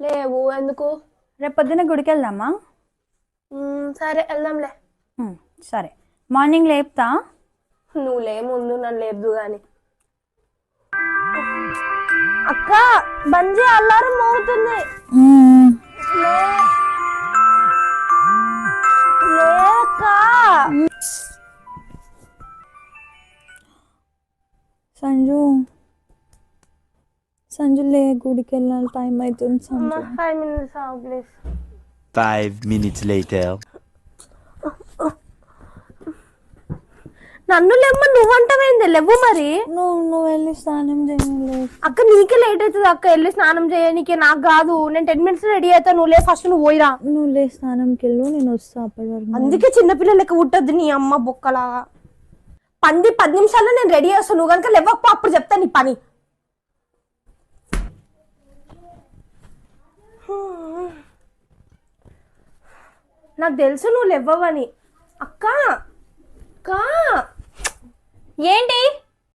లేవు ఎందుకు? రేపు పొద్దున్న గుడికి వెళ్దామా? సరే వెళ్దాంలే. సరే మార్నింగ్ లేపుతా. నువ్వు లే ముందు, నన్ను లేపుదు గాని. అక్క బంజీ అల్లారం మోగుతుంది. సంజు సంజు లే, గుడికి వెళ్ళాలి, టైం అవుతుంది. 5 minutes ప్లీజ్. 5 minutes later. నన్ను లేమ్మ, నువ్వంటవేంది? లేవు మరి. నువ్వు వెళ్ళి స్నానం చేయలే. అక్క నీకే లేట్ అవుతుంది అక్క, వెళ్ళి స్నానం చేయనీకే. నాకు కాదు, నేను 10 minutes రెడీ అవుతా. నువ్వు లే ఫస్ట్, నువ్వు పోయిరా. నువ్వు లే స్నానంకి వెళ్ళు, నేను వస్తా అప్పటి వరకు. అందుకే చిన్నపిల్లలు లెక్క పుట్టద్దు నీ అమ్మ బొక్కలాగా. 10 నిమిషాల్లో నేను రెడీ చేస్తాను. నువ్వు కనుక లేవప్ప అప్పుడు చెప్తా నీ పని. నాకు తెలుసు నువ్వు లేవని. అక్క అక్క ఏంటి?